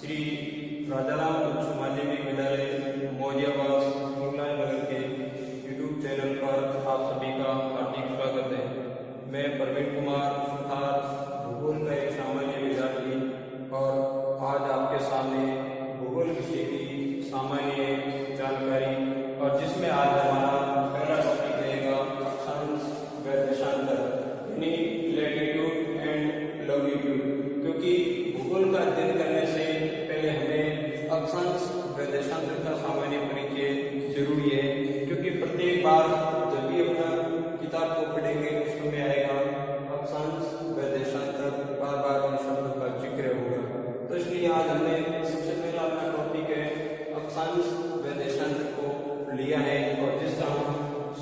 श्री राजाराम उच्च माध्यमिक विद्यालय मौजियाबाद मुगलाई नगर के यूट्यूब चैनल पर आप सभी का हार्दिक स्वागत है। मैं प्रवीण कुमार सुथार, भूगोल का एक सामान्य विद्यार्थी, और आज आपके सामने भूगोल विषय की सामान्य जानकारी, और जिसमें आज हमारा पहला टॉपिक रहेगा अक्षांश व देशांतर, यानी लैटिट्यूड एंड लॉन्गिट्यूड। क्योंकि भूगोल का अध्ययन करने से पहले हमें अक्षांश व देशांतर का सामान्य परिचय जरूरी है। क्योंकि प्रत्येक बार जब भी अपना किताब को पढ़ेंगे उसमें आएगा अक्षांश व देशांतर, बार बार इन शब्दों का जिक्र होगा। तो इसलिए आज हमने सबसे पहला अपना टॉपिक है अक्षांश व देशांतर को लिया है, और जिसका हम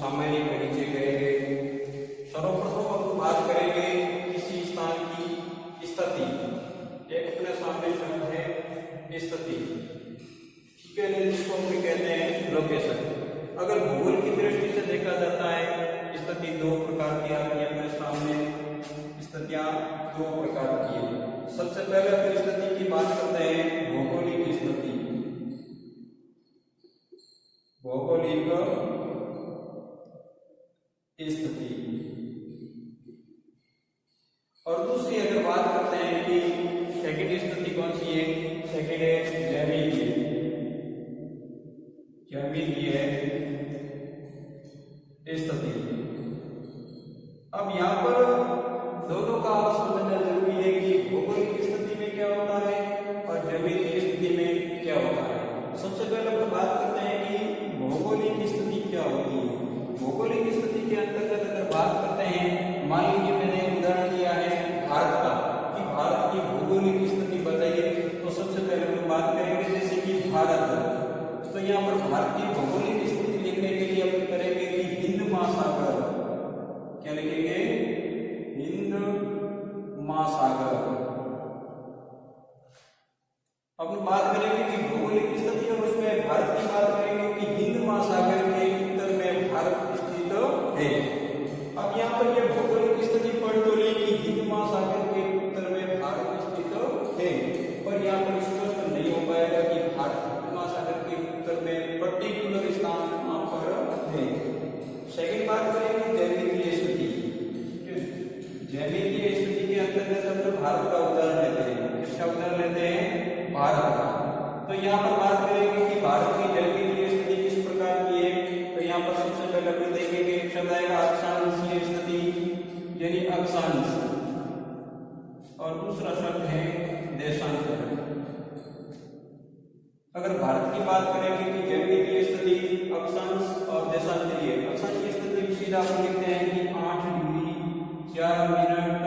सामान्य परिचय करेंगे। सर्वप्रथम हम बात करेंगे किसी स्थान की स्थिति। एक अपने सामने शब्द है स्थिति, ठीक है, जिसको हम कहते हैं लोकेशन। अगर भूगोल की दृष्टि से देखा जाता है, स्थिति दो प्रकार की आती है अपने सामने। स्थितियां दो प्रकार की है। सबसे पहले अपनी स्थिति की बात करते हैं भौगोलिक स्थिति। भौगोलिक स्थिति। और दूसरी अगर बात करते हैं कि सेकंड स्थिति कौन सी है, सेकंड है ज्यामितीय। ज्यामितीय स्थिति। अब यहाँ पर दोनों का आप समझना जरूरी है कि भौगोलिक स्थिति में क्या होता है और ज्यामितीय स्थिति में क्या होता है। सबसे पहले हम बात करते हैं कि भौगोलिक स्थिति क्या होती है। भौगोलिक स्थिति के अंतर्गत अगर बात करते हैं, मान लीजिए मैंने उदाहरण दिया है भारत का, कि भारत की भौगोलिक स्थिति बताइए, तो सबसे पहले हम बात करेंगे जैसे कि भारत। तो यहाँ पर भारत की भौगोलिक स्थिति लिखने के लिए हम करेंगे कि हिंद महासागर। क्या लिखेंगे? हिंद महासागर। अब बात करेंगे कि भौगोलिक स्थिति, और उसमें भारत की बात करेंगे कि हिंद महासागर के उत्तर में भारत स्थित है। अब यहाँ पर यह भौगोलिक स्थिति पढ़ तो ली कि हिंद महासागर के उत्तर में भारत स्थित है, पर यहाँ पर स्पष्ट नहीं हो पाएगा कि भारत महासागर के उत्तर में पर्टिकुलर स्थान कहाँ पर है। सेकंड बात करेंगे ज्यामितीय स्थिति। ज्यामितीय स्थिति के अंतर्गत हम लोग भारत का उदाहरण लेते हैं। किसका उदाहरण लेते हैं? भारत का। तो यहाँ पर बात करेंगे कि भारत की ज्यामितीय स्थिति किस प्रकार की है। तो यहाँ पर सबसे पहले हम देखेंगे एक शब्द आएगा अक्षांशीय स्थिति, यानी अक्षांश, और दूसरा शब्द है देशांतर। अगर भारत की बात करेंगे कि ज्यामितीय स्थिति, अक्षांश और देशांतरीय। अक्षांशीय स्थिति सीधा हम लिखते हैं कि 8 डिग्री 4 मिनट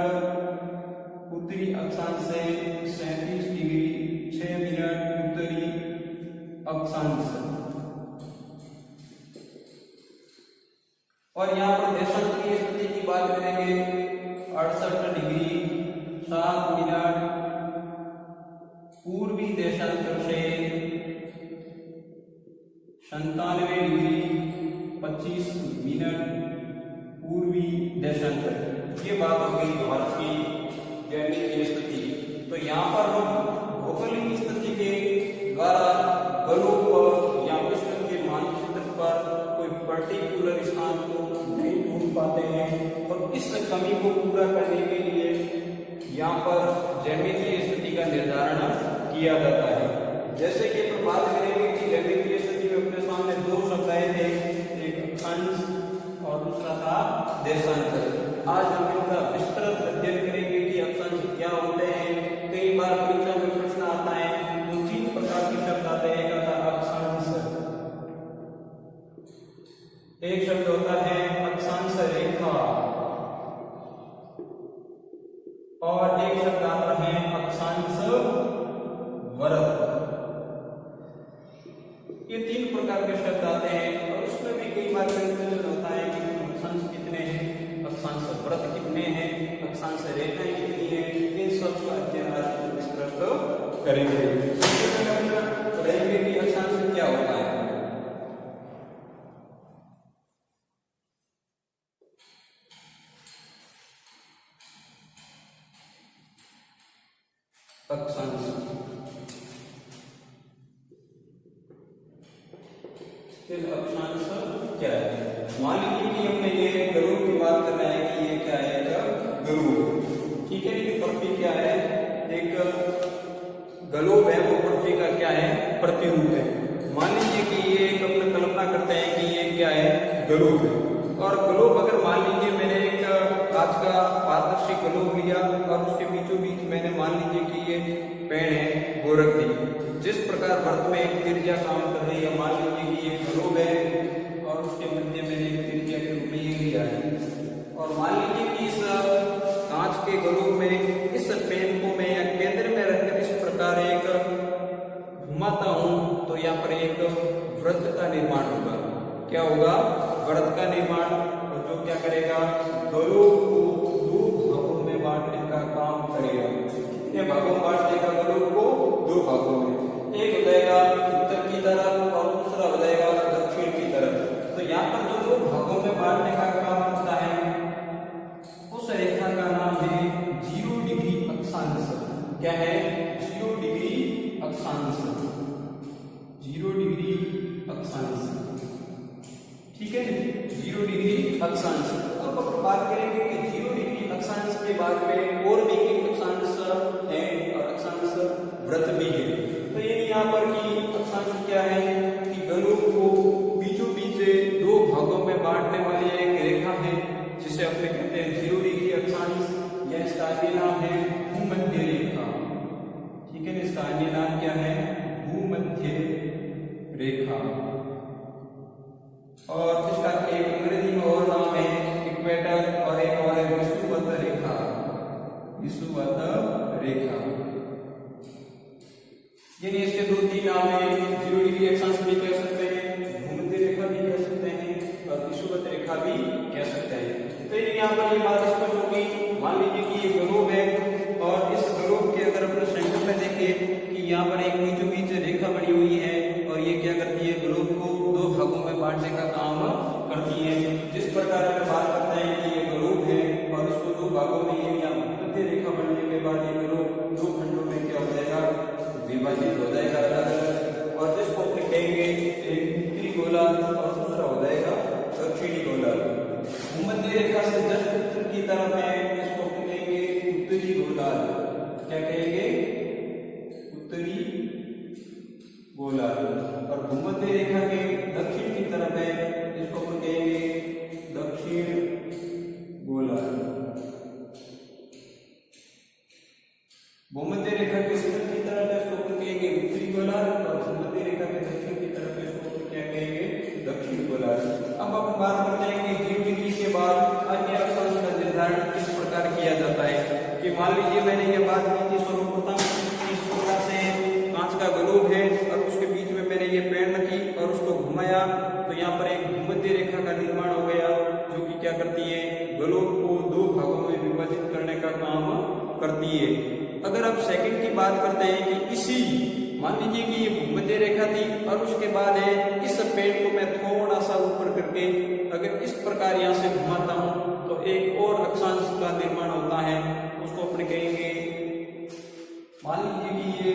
उत्तरी अक्षांश से 37 डिग्री 6 मिनट उत्तरी अक्षांश। और यहाँ पर देशांतरीय स्थिति की बात करेंगे 68 डिग्री 7 मिनट पूर्वी देशांतर से 97 डिग्री 25 मिनट पूर्वी देशांतर। ये बात हो गई भारत की ज्यामितीय स्थिति। तो यहाँ पर हम भौगोलिक स्थिति के द्वारा गणों पर या विश्व के मानचित्र पर कोई पर्टिकुलर स्थान को नहीं ढूंढ पाते हैं, और इस कमी को पूरा करने के लिए यहाँ पर ज्यामितीय स्थिति का निर्धारण किया जाता है। जैसे कि हम बात करेंगे कि ज्यामितीय स्थिति में अपने सामने दो शब्द आए थे, एक अक्षांश और दूसरा था देशांतर। आज हम इनका विस्तृत अध्ययन करेंगे कि अक्षांश क्या होते हैं। कई बार परीक्षा में प्रश्न आता है, तो 3 प्रकार के शब्द आते हैं। एक आता है अक्षांश, एक शब्द होता है अक्षांश रेखा, और एक शब्द आता है अक्षांश वृत्त। ये 3 प्रकार के शब्द आते हैं, और उसमें भी कई बार कंफ्यूजन होता है कि अक्षांश कितने हैं, अक्षांश वृत्त कितने हैं, अक्षांश रेखाएं कितनी हैं। इन सब का अध्ययन आज विस्तृत करेंगे। पढ़ेंगे कि अक्षांश क्या होता है। अक्षांश स्थिर अक्षांश क्या है? मान लीजिए कि हमने ये गरुड़ की बात कर रहे हैं कि ये क्या है, एक गरुड़, ठीक है। लेकिन पृथ्वी क्या है, एक ग्लोब है, वो पृथ्वी का क्या है, प्रतिरूप है। मान लीजिए कि ये एक अपने कल्पना करते हैं कि ये क्या है, ग्लोब है। और ग्लोब अगर मान लीजिए मैंने एक कांच का पारदर्शी ग्लोब लिया और उसके बीचों बीच मैंने मान लीजिए कि ये पेड़ है वो रख दी। जिस प्रकार वर्त में एक त्रिज्या काम कर रही है, मान लीजिए कि ये ग्लोब है और उसके मध्य मैंने एक त्रिज्या के रूप में ये लिया है। और मान लीजिए कि इस कांच के ग्लोब में इस पेन को मैं या केंद्र में रखकर इस प्रकार एक घुमाता हूं, तो यहाँ पर एक वृत्त का निर्माण होगा। क्या होगा? वृत्त का निर्माण। और जो क्या करेगा, ग्लोब को दो भागों में बांटने का काम करेगा। कितने भागों में बांट देगा ग्लोब को? दो भागों में। एक हो जाएगा उत्तर की तरफ और दूसरा हो जाएगा दक्षिण की तरफ। तो यहाँ पर जो दो भागों में बांटने का काम होता है, उस रेखा का नाम है 0 डिग्री अक्षांश। क्या है? 0 डिग्री अक्षांश। 0 डिग्री अक्षांश, ठीक है, 0 डिग्री अक्षांश। अब अपन बात करेंगे कि 0 डिग्री अक्षांश के बाद में और भी एक अक्षांश है और अक्षांश वृत्त भी है। तो ये यहाँ पर की अक्षांश क्या है कि ग्लोब को बीचों बीच दो भागों में बांटने वाली एक रेखा है, जिसे अपने कहते हैं 0 डिग्री अक्षांश। यह इसका अन्य नाम है भूमध्य रेखा, ठीक है। इसका अन्य नाम क्या है? भूमध्य रेखा। और इसका एक अंग्रेजी में और नाम है इक्वेटर और एक और है विषुवत रेखा। विषुवत रेखा, यानी इसके दो तीन नाम है। 0 डिग्री अक्षांश भी कह सकते हैं, भूमध्य रेखा भी कह सकते हैं और विषुवत रेखा भी कह सकते हैं। तो यहाँ पर ये बात स्पष्ट होगी। मान लीजिए कि ये ग्लोब है और इस ग्लोब के अगर अपने सेंटर में देखें कि यहाँ पर एक बीचों बीच रेखा बनी हुई है और ये क्या करती है, ग्लोब को दो भागों में बांटने का काम करती है। जिस प्रकार में बात करते हैं कि ये ग्लोब है और इसको दो भागों में ये यहाँ भूमध्य रेखा बनने के बाद ये ग्लोब दो खंडों में क्या हो जाएगा, विभाजित हो जाएगा अलग। और जिसको अपने कहेंगे एक उत्तरी गोलार्ध और दूसरा हो जाएगा दक्षिणी गोलार्ध। भूमध्य रेखा से जस्ट उत्तर की तरफ है, इसको अपने कहेंगे उत्तरी गोलार्ध। क्या कहेंगे? उत्तरी गोलार्ध। और भूमध्य रेखा के दक्षिण की तरफ है, इसको अपन कहेंगे दक्षिण गोलार्ध। भूमध्य रेखा के उत्तर की तरफ है, इसको अपन कहेंगे उत्तरी गोलार्ध। और भूमध्य रेखा के दक्षिण की तरफ है, इसको अपन क्या कहेंगे, दक्षिण गोलार्ध। अब अपन बात करते हैं कि 0 डिग्री के बाद अन्य अक्षांश का निर्धारण किस प्रकार किया जाता है। कि मान लीजिए मैंने ये बात की थी सर्वप्रथम इस प्रकार से कांच का ग्लोब है और उसके बीच में मैंने ये पेड़ रखी और उसको घुमाया, तो यहाँ पर एक भूमध्य रेखा का निर्माण हो गया, जो कि क्या करती है, ग्लोब को दो भागों में विभाजित करने का काम करती है। अगर आप सेकंड की बात करते हैं कि इसी मान लीजिए कि ये भूमध्य रेखा थी और उसके बाद है इस पेड़ को मैं थोड़ा सा ऊपर करके अगर इस प्रकार यहाँ से घुमाता हूँ, तो एक और अक्षांश का निर्माण होता है, उसको अपने कहेंगे, मान लीजिए कि ये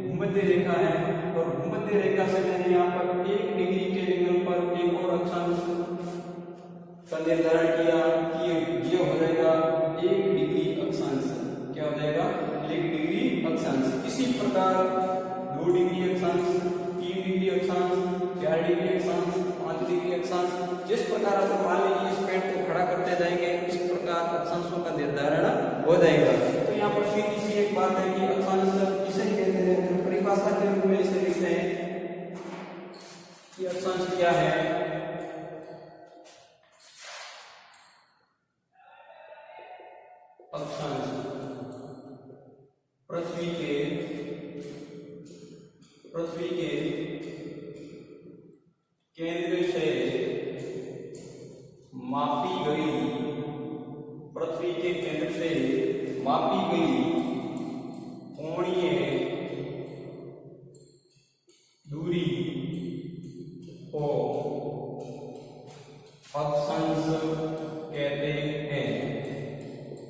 भूमध्य रेखा है और भूमध्य रेखा से मैंने यहाँ पर 1 डिग्री के एंगल पर एक और अक्षांश का निर्धारण किया कि ये हो जाएगा 1 डिग्री अक्षांश। क्या हो जाएगा? 1 डिग्री अक्षांश। इसी प्रकार 2 डिग्री अक्षांश, 3 डिग्री अक्षांश, 4 डिग्री अक्षांश, 5 डिग्री अक्षांश। जिस प्रकार आप मान लीजिए इस पेड़ को खड़ा करते जाएंगे, इस प्रकार अक्षांशों का निर्धारण हो जाएगा। तो यहाँ पर सीधी सी एक बात है कि अक्षांश किसे कहते हैं, परिभाषा के रूप में इसे लिखते हैं कि अक्षांश क्या है। अक्षांश पृथ्वी के केंद्र से मापी गई, पृथ्वी के केंद्र से मापी गई कोणीय दूरी को अक्षांश कहते हैं।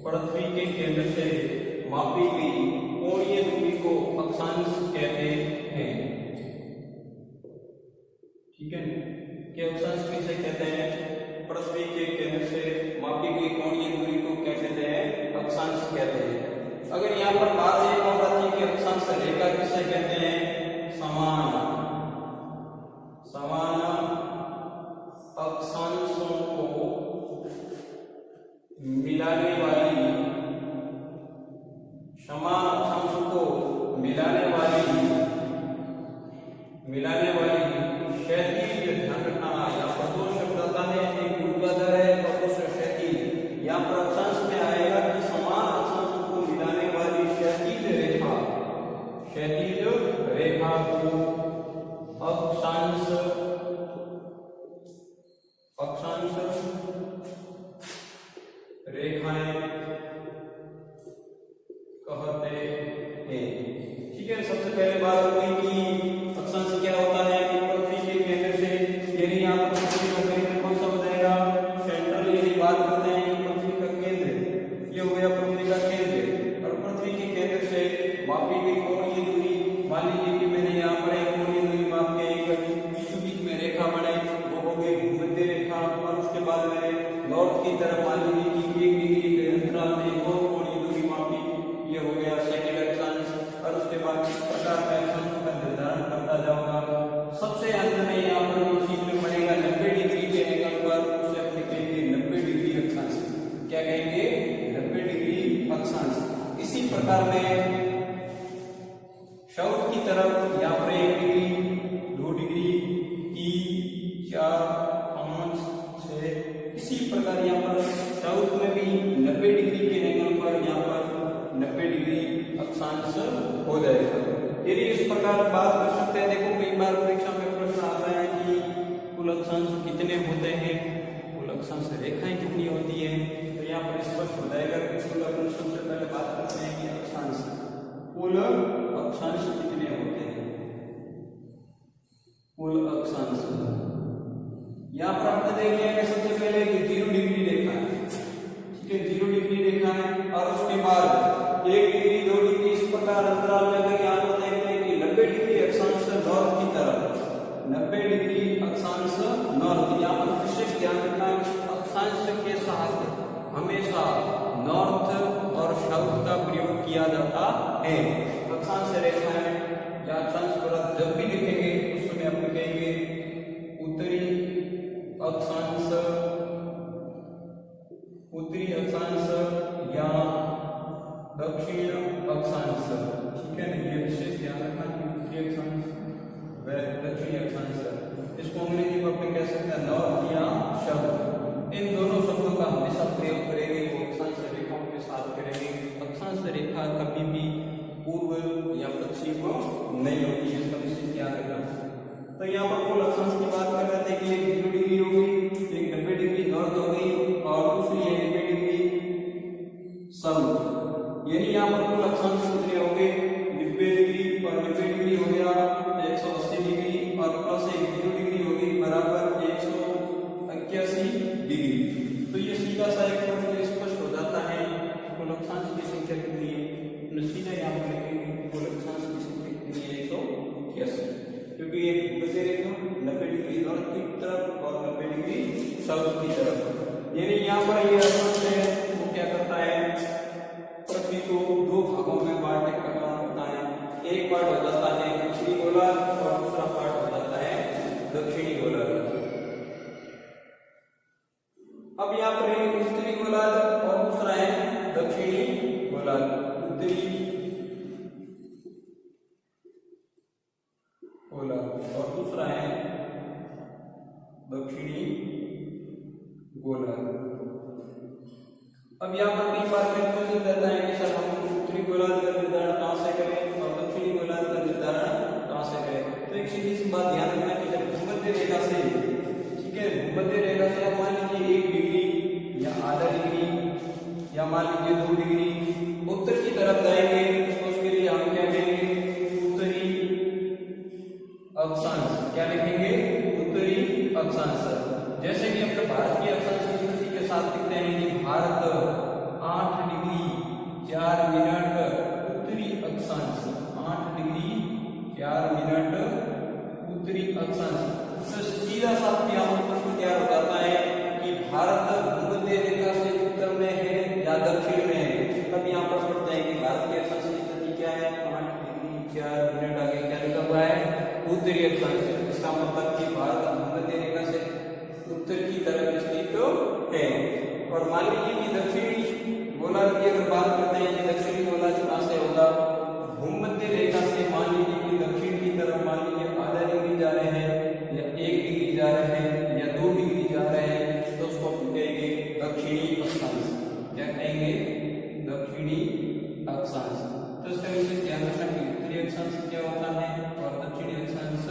पृथ्वी के केंद्र से मापी गई कोणीय दूरी को अक्षांश कहते हैं, ठीक है। किसे कहते हैं? पृथ्वी के केंद्र से मापी गई कोणीय दूरी को क्या कहते हैं? अक्षांश कहते हैं। अगर यहाँ पर बात एक और आती है कि अक्षांश रेखा किसे कहते हैं? समान अक्षांशों को मिलाने वाली, समान अक्षांशों को मिलाने वाली क्षैतिज, ध्यान रखना यहाँ पर दो शब्द आता है, एक ऊर्ध्वाधर है और दूसरा क्षैतिज। यहाँ पर अक्षांश में आएगा कि समान अक्षांशों को मिलाने वाली क्षैतिज रेखा को अक्षांश रेखाएं कहते हैं। ठीक है, सबसे पहले बात होगी कि अक्षांश क्या होता है कि पृथ्वी के केंद्र से, यानी यहाँ पर पृथ्वी का केंद्र कौन सा हो जाएगा? सेंट्रल। यदि बात करते हैं कि पृथ्वी का केंद्र, ये हो गया पृथ्वी का केंद्र, और पृथ्वी के केंद्र से मापी गई कोणीय दूरी, मान लीजिए कि मैंने यहाँ पर एक कोणीय दूरी माप के बीचों बीच में रेखा बनाई, वो हो गई भूमध्य रेखा। और उसके बाद मैंने नॉर्थ की तरफ मान लीजिए कि 1 डिग्री के अंतराल में एक और कोणीय दूरी मापी, ये हो गया सेकंड अक्षांश। और उसके बाद इस प्रकार मैं अक्षांशों का निर्धारण करता जाऊंगा। सबसे अंत में यहाँ पर जो चित्र बनेगा 90 डिग्री के एंगल पर, उसे हम कहेंगे 90 डिग्री अक्षांश। क्या कहेंगे? 90 डिग्री अक्षांश। इसी प्रकार में साउथ की तरफ यहाँ पर 1 डिग्री, 2 डिग्री, 3, 4, 5, 6, इसी प्रकार यहाँ पर साउथ में भी 90 डिग्री के एंगल पर यहाँ पर 90 डिग्री अक्षांश हो जाएगा। यदि इस प्रकार बात कर सकते हैं, देखो कई बार परीक्षा में प्रश्न आता है कि कुल अक्षांश कितने होते हैं, कुल अक्षांश रेखाएं कितनी होती हैं, तो यहाँ पर स्पष्ट हो जाएगा कि कुल अक्षांश। सबसे पहले बात करते हैं कि अक्षांश, कुल अक्षांश कितने होते हैं? कुल अक्षांश यहाँ पर आपने देख लिया कि सबसे पहले 0 डिग्री रेखा है। ठीक है, 0 डिग्री रेखा है, और उसके बाद 1 डिग्री, 2 डिग्री, इस प्रकार अंतराल में अगर यहाँ पर देखते हैं कि 90 डिग्री अक्षांश नॉर्थ की तरफ, 90 डिग्री अक्षांश नॉर्थ। यहाँ पर विशेष ध्यान रखना, अक्षांश के साथ हमेशा नॉर्थ और साउथ का प्रयोग किया जाता है। अक्षांश रेखा है या अक्षांश वृत्त जब भी लिखेंगे उस समय आप लिखेंगे उत्तरी अक्षांश या दक्षिण अक्षांश। ठीक है ना, ये विशेष ध्यान रखना कि उत्तरी अक्षांश व दक्षिणी अक्षांश। इसको अंग्रेजी में अपने कह सकते हैं नॉर्थ या साउथ। इन दोनों शब्दों का हमेशा प्रयोग करेंगे, वो अक्षांश रेखाओं के साथ करेंगे। अक्षांश रेखा कभी भी पूर्व या पश्चिम नहीं होती है, इसका विशेष ध्यान रखना। तो यहाँ पर कुल अक्षांश की बात कर रहे थे कि एक 0 डिग्री हो गई, एक 90 डिग्री नॉर्थ हो गई, और दूसरी 90 डिग्री साउथ। यानी यहाँ पर कुल अक्षांश कितने हो गए? 90 डिग्री और 90 डिग्री हो गया 180 डिग्री, और प्लस 1 0 डिग्री हो गई बराबर 181 डिग्री। तो ये सीधा सा एक प्रश्न स्पष्ट हो जाता है कुल अक्षांश की संख्या कितनी है। सीधा यहाँ पर लिखेंगे कुल अक्षांश की संख्या कितनी है? 181, क्योंकि ये भूमध्य रेखा 90 डिग्री नॉर्थ की तरफ और 90 डिग्री साउथ की तरफ। यानी यहाँ पर ये अक्षांश है वो क्या करता है? पृथ्वी को 2 भागों में बांटने का काम करता है। एक पार्ट हो जाता है उत्तरी गोलार्ध और दूसरा पार्ट हो जाता है दक्षिणी गोलार्ध। अब यहाँ पर उत्तरी गोलार्ध और दूसरा है दक्षिणी गोलार्ध। उत्तरी गोलार्ध और दूसरा है दक्षिणी गोलार्ध। अब यहाँ पर कई बार कंफ्यूजन रहता है कि सर हम उत्तरी गोलार्ध का निर्धारण कहाँ से करें और दक्षिणी गोलार्ध का निर्धारण कहाँ से करें। तो एक सीधी सी बात ध्यान रखना कि जब भूमध्य रेखा से, ठीक है, भूमध्य रेखा से आप मान लीजिए 1 डिग्री या आधा डिग्री या मान लीजिए 2 डिग्री उत्तर की तरफ जाएंगे, तो उसके लिए हम क्या कहेंगे? उत्तरी अक्षांश। क्या लिखेंगे? उत्तरी अक्षांश। जैसे कि अपने भारत की अक्षांश की स्थिति के साथ लिखते हैं कि भारत 8 डिग्री 4 मिनट उत्तरी अक्षांश, 8 डिग्री 4 मिनट उत्तरी अक्षांश। तो सीधा सा यहाँ पर क्या हो जाता है कि भारत भूमध्य रेखा से उत्तर में है या दक्षिण में है। तब यहाँ पर पढ़ते हैं कि भारत की अक्षांश की स्थिति क्या है, 5 डिग्री 4 मिनट आगे क्या लिखा हुआ है, उत्तरी अक्षांश। इसका मतलब कि भारत भूमध्य रेखा से उत्तर की तरफ स्थित है। और मान लीजिए कि दक्षिणी गोलार्ध की अगर बात करते हैं कि दक्षिणी गोलार्ध कहाँ से होगा, भूमध्य रेखा से मान लीजिए कि दक्षिण की तरफ मान लीजिए आधा डिग्री जा रहे हैं या 1 डिग्री जा रहे हैं या 2 डिग्री जा रहे हैं, तो उसको कहेंगे दक्षिणी अक्षांश। क्या कहेंगे, दक्षिणी अक्षांश। तो इसका विशेष ध्यान रखना कि उत्तरी अक्षांश क्या होता है और दक्षिणी अक्षांश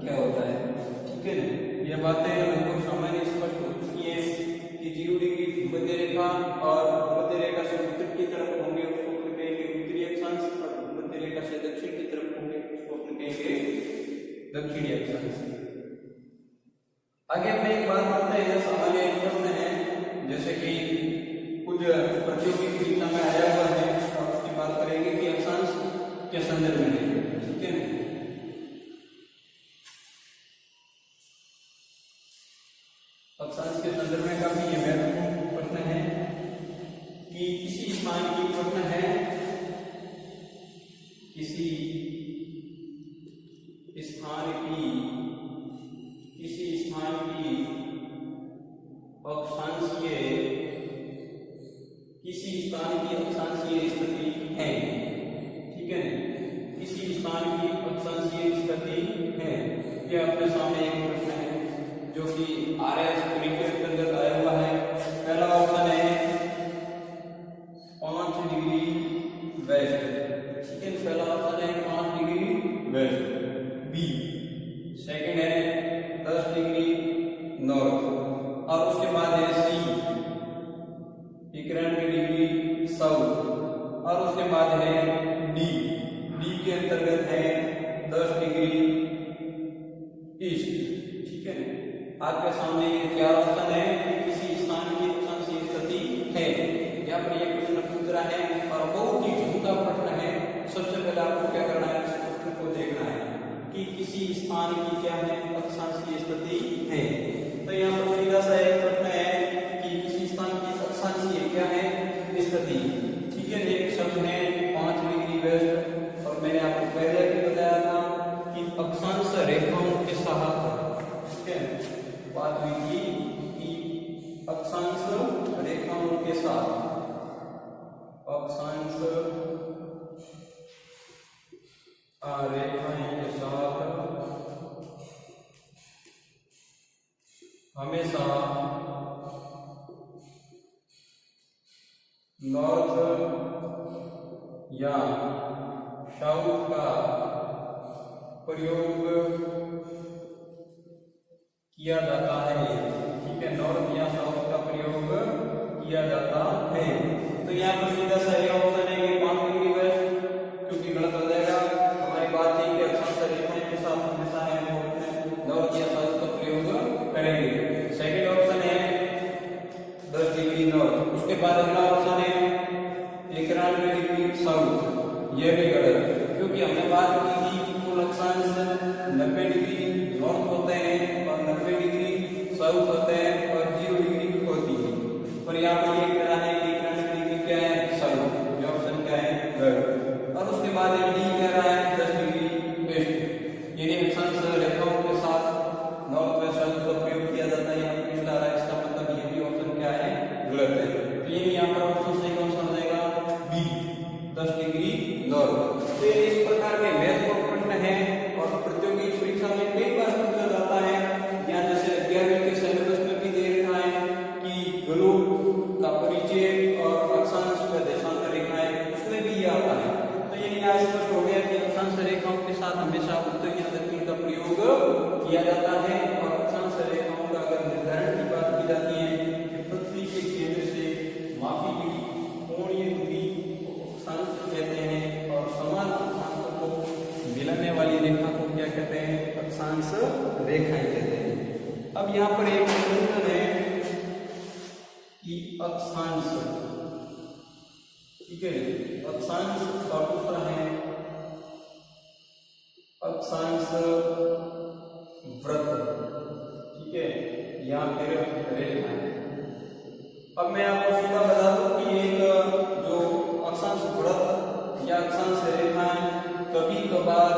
क्या होता है। ठीक है ना, ये बातें लगभग सामान्य स्पष्ट हो चुकी है कि 0 डिग्री भूमध्य रेखा और भूमध्य रेखा से उत्तर की तरफ होंगे उसको कहेंगे उत्तरी अक्षांश, और भूमध्य रेखा से दक्षिण की तरफ होंगे उसको कहेंगे दक्षिणी अक्षांश। आगे अपने एक बात करते हैं, सामान्य प्रश्न है जैसे कि कुछ प्रतियोगी परीक्षा में आया हुआ है और उसकी बात करेंगे कि अक्षांश के संदर्भ में। ठीक है, अक्षांश के संदर्भ में काफी ये महत्वपूर्ण प्रश्न है कि किसी स्थान की प्रश्न है, किसी स्थान की अक्षांशीय स्थिति है। ठीक है, किसी स्थान की अक्षांशीय स्थिति है। ये अपने सामने एक प्रश्न है जो कि आरएस परीक्षा के अंदर आया हुआ है। पहला ऑप्शन है 5 डिग्री वेस्ट। ठीक है, पहला ऑप्शन है 5 डिग्री वेस्ट। बी सेकंड है 10 डिग्री नॉर्थ, और उसके बाद है सी 91 डिग्री साउथ, और उसके बाद है डी के अंतर्गत है 10 डिग्री ईस्ट। ठीक है, आपके सामने ये 4 ऑप्शन है कि किसी स्थान की अक्षांशीय स्थिति है। यहाँ पर ये प्रश्न पूछ रहा है और बहुत ही झूठा प्रश्न है। सबसे पहले आपको क्या करना है, इस प्रश्न को देखना है कि किसी स्थान की क्या है, अक्षांशीय स्थिति है। तो यहाँ पर सीधा सा एक प्रश्न है कि किसी स्थान की अक्षांशीय क्या है स्थिति। ठीक है, एक शब्द है 5 डिग्री वेस्ट, और मैंने आपको पहले भी बताया था कि अक्षांश रेखाओं के साथ, ठीक है, बात हुई थी कि अक्षांश रेखाओं के साथ, अक्षांश रेखाओं के साथ हमेशा नॉर्थ या साउथ का प्रयोग किया जाता है। ठीक है, नॉर्थ या साउथ का प्रयोग किया जाता है। तो यहाँ पर सीधा सा ये ऑप्शन है कि 5 डिग्री वेस्ट, क्योंकि गलत हो जाएगा। हमारी बात थी कि अक्षांश रेखाएं के साथ हमेशा है वो नॉर्थ या साउथ का प्रयोग करेंगे। सेकंड ऑप्शन है 10 डिग्री नॉर्थ। उसके बाद अगला ऑप्शन है 91 डिग्री साउथ। यह भी गलत, क्योंकि हमने बात की थी कि कुल अक्षांश 90 डिग्री नॉर्थ होते हैं और 90 डिग्री साउथ होते हैं और 0 डिग्री होती है। और यहाँ पर ये कह रहा है कि 91 डिग्री क्या है, साउथ। ये ऑप्शन क्या है, गलत। और उसके बाद डी कह रहा है 10 डिग्री वेस्ट, यानी अक्षांश रेखाओं के साथ नॉर्थ व साउथ का प्रयोग किया जाता है। यहाँ पर किस रहा है, इसका मतलब ये भी ऑप्शन क्या है, गलत है। तो ये यहाँ पर ऑप्शन सही कौन सा हो जाएगा, बी 10 डिग्री नॉर्थ। तो इस प्रकार के महत्वपूर्ण प्रश्न है और प्रतियोगी परीक्षा में कई बार पूछा जाता है। यहाँ जैसे 11वीं के सिलेबस में भी दे रखा है कि ग्लोब का परिचय और अक्षांश व देशांतर रेखाएं, उसमें भी ये आता है। तो ये यहाँ स्पष्ट हो गया कि अक्षांश रेखाओं के साथ हमेशा उत्तर या दक्षिण का प्रयोग किया जाता है। और अक्षांश रेखाओं का अगर निर्धारण की बात की जाती है कि पृथ्वी के केंद्र से मापी गई कोणीय दूरी को अक्षांश कहते हैं, और समान अक्षांशों को मिलाने वाली रेखा को क्या कहते हैं, अक्षांश रेखाएं कहते हैं। अब यहाँ पर एक निबंधन है कि अक्षांश, ठीक है, अक्षांश का दूसरा है अक्षांश वृत्त। ठीक है, अब मैं आपको सीधा बता दूं कि एक जो अक्षांश वृत्त या अक्षांश रेखाएं कभी कभार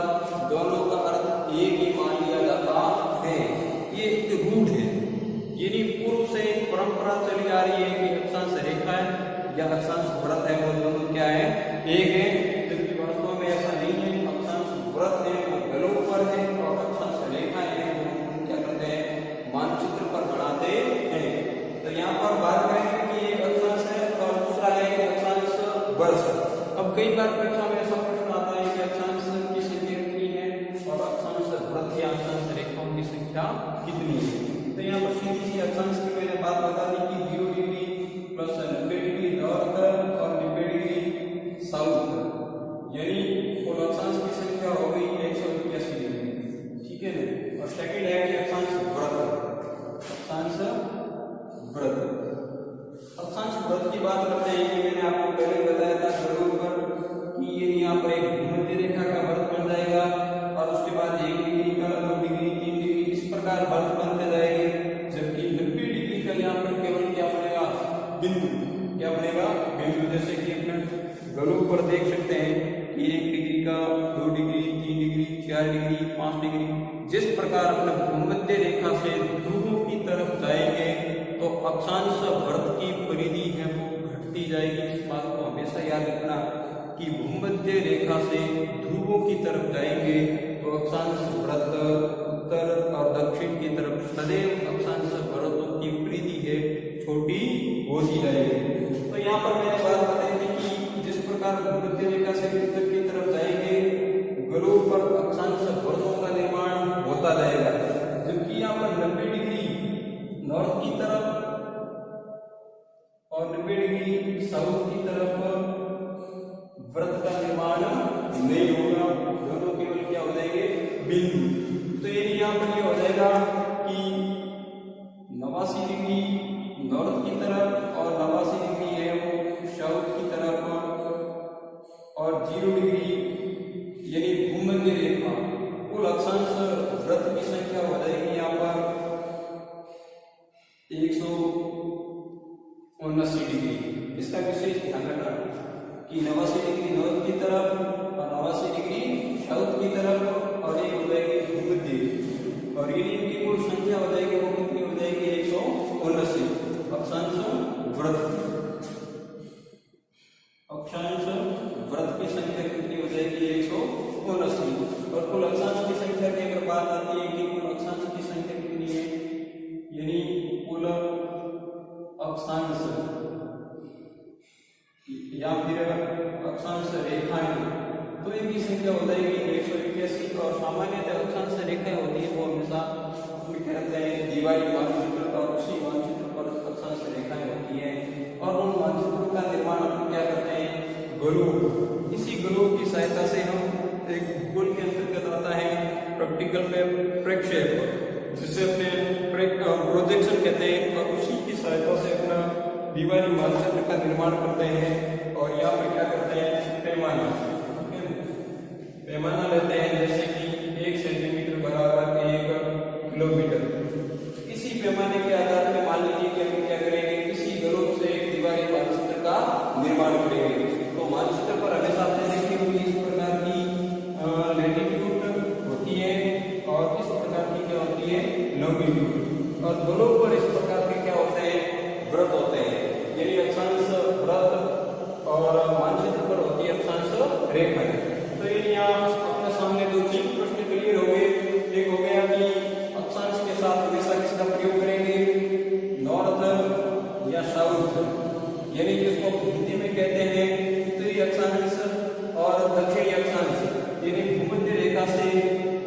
दोनों का अर्थ एक ही मान लिया जाता है। ये एक रूढ़ है, यानी पूर्व से एक परंपरा चली आ रही है कि अक्षांश रेखाएं या अक्षांश वृत्त है वो दोनों क्या है, एक है। जबकि वास्तव में ऐसा नहीं है। अक्षांश वृत्त है वो गलों पर है और अक्षांश रेखाएं है वो क्या करते हैं, मानचित्र पर बनाते हैं। तो यहाँ पर बात करेंगे कि एक अक्षांश है और दूसरा है कि अक्षांश वृत्त। अब कई बार परीक्षा में ऐसा प्रश्न आता है कि अक्षांश की संख्या कितनी है और अक्षांश वृत्त या अक्षांश रेखाओं की संख्या कितनी है। तो यहाँ पर सीधी सी अक्षांश की मैंने बात बता दी कि 0 डिग्री प्लस 90 डिग्री नॉर्थ और 90 डिग्री साउथ, यानी कुल अक्षांश की संख्या हो गई 181 डिग्री। ठीक है ना। और सेकंड है कि अक्षांश वृत्त। अक्षांश वृत्त, अक्षांश वृत्त की बात करते हैं कि मैंने आपको पहले बताया था गलों पर कि ये यहाँ पर एक भूमध्य रेखा का वृत्त बन जाएगा और उसके बाद 1 डिग्री का, 2 डिग्री, 3 डिग्री इस प्रकार वृत्त बनते जाएंगे। जबकि 90 डिग्री का यहाँ पर केवल क्या बनेगा, बिंदु। क्या बनेगा, बिंदु। जैसे कि अपने गलों पर देख सकते हैं कि 1 डिग्री का, 2 डिग्री, 3 डिग्री, 4 डिग्री, 5 डिग्री। जिस प्रकार अपने भूमध्य रेखा से ध्रुवों की तरफ जाएंगे तो अक्षांश वृत्त की परिधि है वो घटती जाएगी। इस बात को हमेशा याद रखना कि भूमध्य रेखा से ध्रुवों की तरफ जाएंगे तो अक्षांश वृत्त उत्तर और दक्षिण की तरफ सदैव अक्षांश वृत्तों की परिधि है छोटी होती जाएगी। तो यहाँ पर मैंने बात बताई थी कि जिस प्रकार भूमध्य रेखा से उत्तर की तरफ जाएंगे गलों पर अक्षांश वृत्तों का निर्माण होता जाएगा। जबकि यहाँ पर 90 डिग्री नॉर्थ की तरफ और 90 डिग्री साउथ की तरफ वृत्त का निर्माण नहीं होगा, दोनों केवल क्या हो जाएंगे, बिंदु। तो ये यहाँ पर ये हो जाएगा कि 89 डिग्री नॉर्थ की तरफ और 89 डिग्री है वो साउथ की तरफ और 0 डिग्री यानी भूमध्य रेखा। कुल अक्षांश वृत्त की संख्या हो जाएगी यहाँ पर 179 डिग्री। इसका विशेष ध्यान रखना कि 89 डिग्री नॉर्थ की तरफ और 89 डिग्री साउथ की तरफ और एक हो जाएगी भूमध्य, और ये इनकी कुल संख्या हो जाएगी वो कितनी हो जाएगी, 179 अक्षांश वृत्त। अक्षांश वृत्त की संख्या कितनी हो जाएगी, 179। और कुल अक्षांश की संख्या की अगर बात आती है कि कुल अक्षांश की संख्या कितनी है, यानी कुल अक्षांश या फिर अक्षांश रेखाएं, तो इनकी संख्या हो जाएगी 181। और सामान्यतः अक्षांश रेखाएं होती है वो हमेशा क्या कहते हैं, दीवारी मानचित्र और उसी मानचित्र पर अक्षांश रेखाएं होती है और उन मानचित्रों का निर्माण हम क्या करते हैं, गलों। इसी गलों की सहायता से हम एक भूगोल के अंतर्गत आता है प्रैक्टिकल में प्रक्षेप, जिसे अपने प्रोजेक्शन कहते हैं, और उसी की सहायता से अपना दीवारी मानचित्र का निर्माण करते हैं। और यहाँ पे क्या करते हैं, पैमाना लेते हैं, जैसे कि 1 सेंटीमीटर बराबर 1 किलोमीटर। इसी पैमाने के आधार पर मान लीजिए कि हम क्या करेंगे, इसी गलों से एक दीवारी मानचित्र का निर्माण करेंगे। तो मानचित्र पर हमेशा आपने देखी होगी इस प्रकार की लैटिट्यूड होती है और इस प्रकार की क्या होती है, लॉन्गिट्यूड। और गलों पर इस प्रकार के क्या होते हैं, वृत्त होते हैं। यानी अक्षांश वृत्त और मानचित्र पर होती है अक्षांश रेखाएं। तो ये यहाँ अपने सामने 2-3 प्रश्न क्लियर हो गए। एक हो गया कि अक्षांश के साथ हमेशा किसका प्रयोग करेंगे, नॉर्थ या साउथ, यानी जिसको हिंदी में कहते हैं उत्तरी अक्षांश और दक्षिणी अक्षांश। यानी भूमध्य रेखा से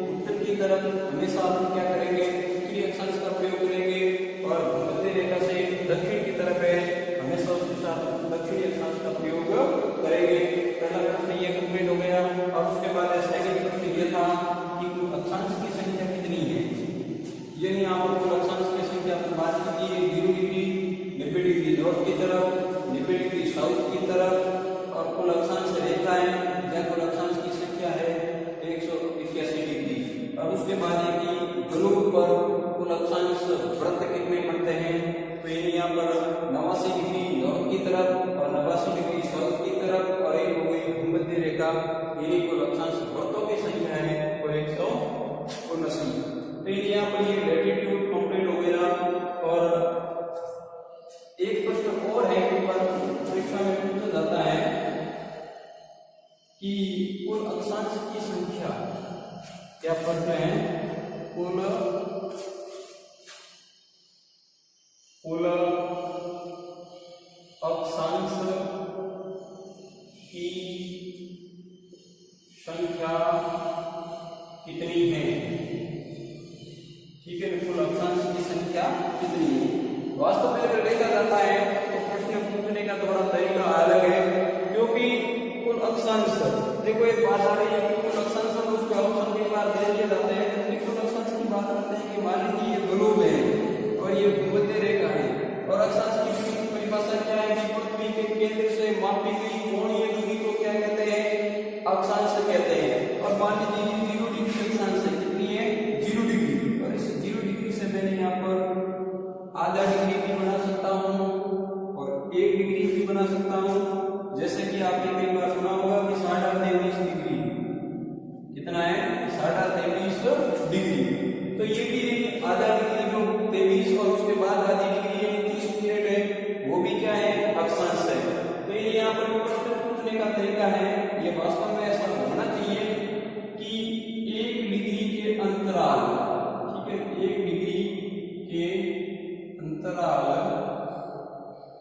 उत्तर की तरफ हमेशा हम क्या करेंगे, उत्तरी अक्षांश का प्रयोग करेंगे और भूमध्य रेखा से दक्षिण की तरफ है हमेशा उसके साथ दक्षिणी अक्षांश का प्रयोग करेंगे। पहला प्रश्न ये कंप्लीट हो गया। और उसके बाद सेकंड प्रश्न ये था कि अक्षांश की संख्या कितनी है। यानी यहाँ पर कुल अक्षांश की संख्या पर बात की है, 0 डिग्री 90 डिग्री नॉर्थ की तरफ, 90 डिग्री साउथ की तरफ, और कुल अक्षांश रेखाएं या कुल अक्षांश की संख्या है 181 डिग्री। और उसके बाद है कि गलों पर कुल अक्षांश वृत्त कितने बनते हैं। तो यहाँ पर 89 डिग्री तरफ और 89 डिग्री साउथ की तरफ और एक हो गई भूमध्य रेखा। ये कुल अक्षांश वृत्तों की संख्या है वो 179। तो यहाँ पर ये लैटिट्यूड कंप्लीट हो गया। और एक प्रश्न और है, एक बार परीक्षा में पूछा जाता है कि कुल अक्षांश की संख्या, क्या प्रश्न है, कुल अक्षांश की संख्या कितनी है? ठीक है, कुल अक्षांश की संख्या कितनी है? वास्तव में अगर देखा जाता है तो प्रश्न पूछने का थोड़ा तरीका अलग है, क्योंकि कुल अक्षांश, देखो एक बात आ रही है कि कुल अक्षांश और उसके ऑप्शन के बाद दे दिए जाते हैं। तो कुल अक्षांश की बात करते हैं कि मान लीजिए ये ग्लोब है और ये भूमध्य रेखा है, और अक्षांश की परिभाषा क्या है कि पृथ्वी के केंद्र से मापी गई कोणीय दूरी को क्या कहते हैं? अक्षांश कहते हैं। और मान लीजिए 0 डिग्री अक्षांश है, कितनी है? 0 डिग्री। और इस 0 डिग्री से मैंने यहाँ पर आधा डिग्री भी बना सकता हूँ और 1 डिग्री भी बना सकता हूँ। जैसे कि आपने कई बार सुना होगा कि 23.5 डिग्री कितना है? 23.5 डिग्री। तो ये भी आधा डिग्री जो 23 और उसके बाद आधी डिग्री है 30 मिनट है, वो भी क्या है? अक्षांश है। तो ये यहाँ पर प्रश्न पूछने का तरीका है, ये वास्तव में ऐसा होना चाहिए कि 1 डिग्री के अंतराल, ठीक है, 1 डिग्री के अंतराल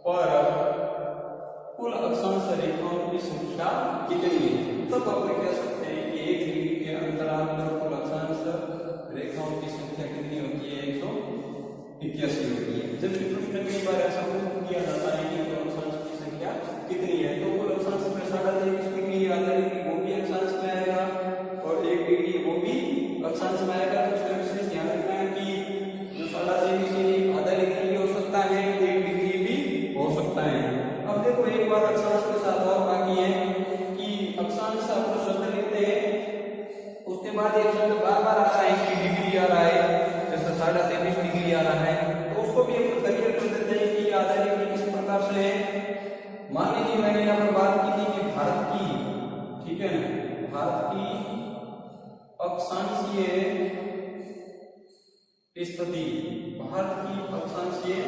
पर कुल अक्षांश रेखाओं की संख्या कितनी है? तब आप कह सकते हैं कि 1 डिग्री के अंतराल पर कुल अक्षांश रेखाओं की संख्या कितनी होती है? 181 होती है। जब प्रश्न कई बार ऐसा किया जाता है कि कुल अक्षांश की संख्या कितनी है, तो कुल अक्षांश में 23.5 डिग्री, आधा डिग्री वो भी अक्षांश में आएगा और 1 डिग्री वो भी अक्षांश में आएगा। तो उसका विशेष ध्यान रखना है कि जो 23.5 से आधा डिग्री भी हो सकता है, 1 डिग्री भी हो सकता है। अब देखो एक बार अक्षांश के साथ और बाकी है कि अक्षांश आप शब्द लिखते हैं, उसके बाद एक शब्द बार बार आता है कि डिग्री आ रहा है, जैसे 23.5 डिग्री आ रहा है, तो उसको भी हम क्लियर कर देते हैं कि आधा डिग्री किस प्रकार से है। मान लीजिए मैंने यहाँ पर बात की थी कि भारत की, ठीक है ना, भारत की अक्षांशीय स्थिति, भारत की अक्षांशीय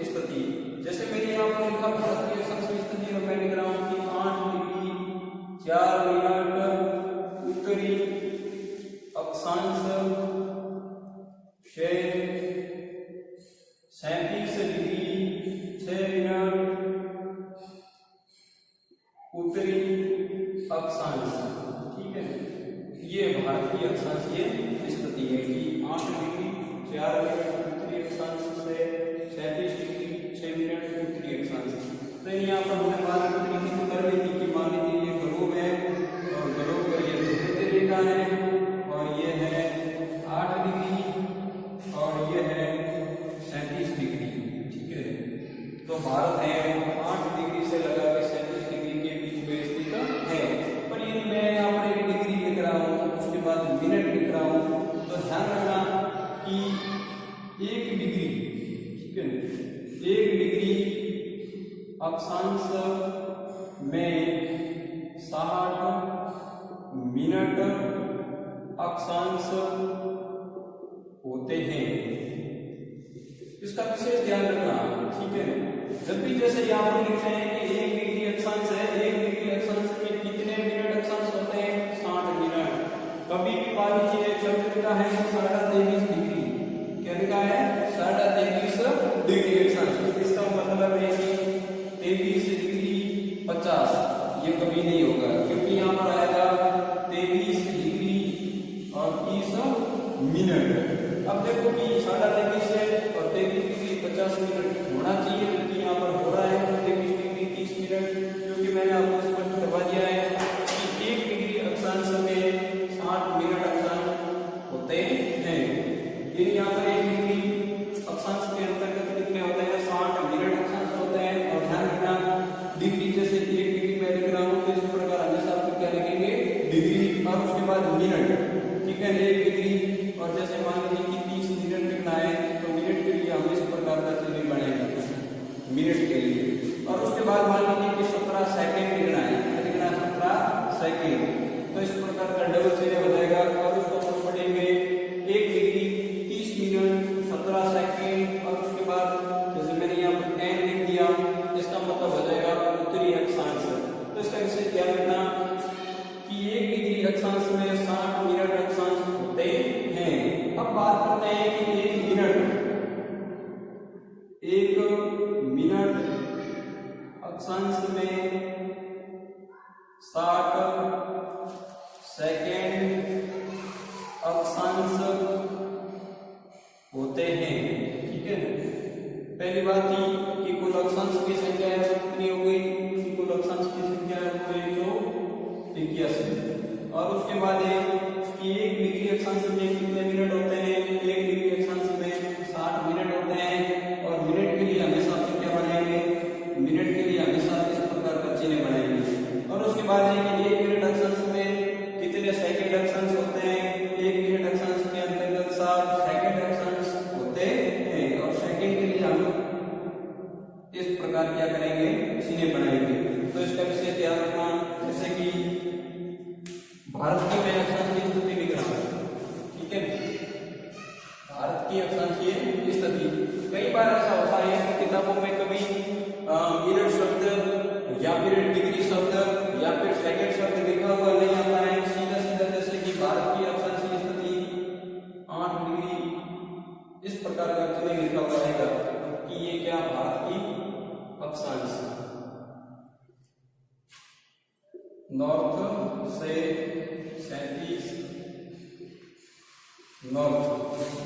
स्थिति, जैसे मैंने यहाँ पर लिखा भारत की अक्षांशीय स्थिति में मैंने लिखा कि 8 डिग्री 4 मिनट उत्तरी अक्षांश से 37 डिग्री 6 मिनट उत्तरी अक्षांश, ठीक है। ये भारत की अक्षांशीय स्थिति है कि 8 डिग्री 4 मिनट उत्तरी अक्षांश से 37 डिग्री 6 मिनट उत्तरी अक्षांश। तो यहाँ पर हमने बात कर ली थी कि मान लीजिए ये ग्लोब है और ग्लोब पर ये भूमध्य रेखा है और ये है 8 डिग्री और ये है 37 डिग्री, ठीक है। तो भारत है 8 डिग्री से लगा के 37 डिग्री के बीच में स्थित है। पर ये मैं यहाँ पर 1 डिग्री लिख रहा हूँ, उसके बाद मिनट लिख रहा हूँ, तो ध्यान रखना कि 1 डिग्री, ठीक है, 1 डिग्री अक्षांश में 60 मिनट अक्षांश होते हैं। इसका विशेष ध्यान रखना, ठीक है। जब भी जैसे यहाँ पर लिखते हैं कि 1 डिग्री अक्षांश है, 1 डिग्री अक्षांश में कितने मिनट अक्षांश होते हैं? 60 मिनट। कभी भी मान लीजिए शब्द लिखा है 23.5 डिग्री, क्या लिखा है? 23.5 डिग्री अक्षांश। इसका मतलब है कि 23 डिग्री 50, ये कभी नहीं होगा, क्योंकि यहाँ पर आएगा 23 डिग्री और 30 मिनट। अब देखो कि 23.5 है और 23 डिग्री 50 मिनट होना चाहिए, क्योंकि यहाँ पर हो रहा है 23 डिग्री 30 मिनट, क्योंकि मैंने आपको स्पष्ट करवा दिया है कि 1 डिग्री अक्षांश में 60 मिनट अक्षांश होते हैं। फिर यहाँ पर 1 डिग्री अक्षांश के अंतर्गत कितने होते हैं? 60 मिनट अक्षांश होते हैं। और ध्यान रखना डिग्री, जैसे 1 डिग्री मैं लिख रहा हूँ तो इस प्रकार हमेशा आपको क्या लिखेंगे? डिग्री और उसके बाद मिनट, ठीक है, 1 डिग्री। और जैसे मान लीजिए कि 30 मिनट लिखना है तो मिनट के लिए हम इस प्रकार का चिन्ह बनाएंगे मिनट के लिए। और उसके बाद बाद मान लीजिए कि 17 सेकंड लिखना है, लिखना है 17 सेकंड, तो इस प्रकार का डबल चिन्ह हो जाएगा। और उसको हम पढ़ेंगे 1 डिग्री 30 मिनट 17 सेकंड, और उसके बाद जैसे मैंने यहाँ पर n लिख दिया, इसका मतलब हो जाएगा उत्तरी अक्षांश। तो इसका विशेष ध्यान रखना कि 1 डिग्री अक्षांश में 60 मिनट अक्षांश होते हैं। अब बात करते हैं कि 1 मिनट अक्षांश में 60 सेकेंड अक्षांश होते हैं, ठीक है। पहली बात थी कि कुल अक्षांश की संख्या कितनी हो गई, कि कुल अक्षांश की संख्या हो गई 181। और उसके बाद है कि 1 डिग्री अक्षांश में कितने मिनट होते हैं, 1 डिग्री अक्षांश में 60 मिनट होते हैं। और मिनट के लिए हमेशा क्या बनाएंगे, मिनट के लिए हमेशा इस प्रकार का चिन्ह बनाएंगे। और उसके बाद है कि 1 मिनट अक्षांश में कितने सेकंड अक्षांश होते हैं, 1 मिनट अक्षांश के अंतर्गत 60 सेकंड अक्षांश होते हैं। और सेकंड के लिए हम इस प्रकार क्या करेंगे, चिन्ह बनाएंगे। तो इसका विशेष ध्यान रखना, जैसे कि भारत की मैं अक्षांश की स्थिति लिख रहा हूं, ठीक है, भारत की अक्षांशीय स्थिति। कई बार ऐसा होता है कि किताबों में कभी मिनट शब्द या फिर डिग्री शब्द या फिर सेकंड शब्द लिखा हुआ नहीं आता है, सीधा सीधा जैसे कि भारत की अक्षांशीय स्थिति 8 डिग्री इस प्रकार का चिन्ह लिखा हुआ रहेगा कि ये क्या भारत की अक्षांश, नॉर्थ से 37 नॉर्थ,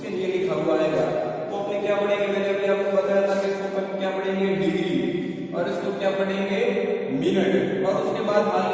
ये लिखा हुआ रहेगा। तो अपने क्या पढ़ेंगे, मैंने अभी आपको बताया था कि इसको क्या पढ़ेंगे, डिग्री, और इसको क्या पढ़ेंगे, मिनट। और उसके बाद मान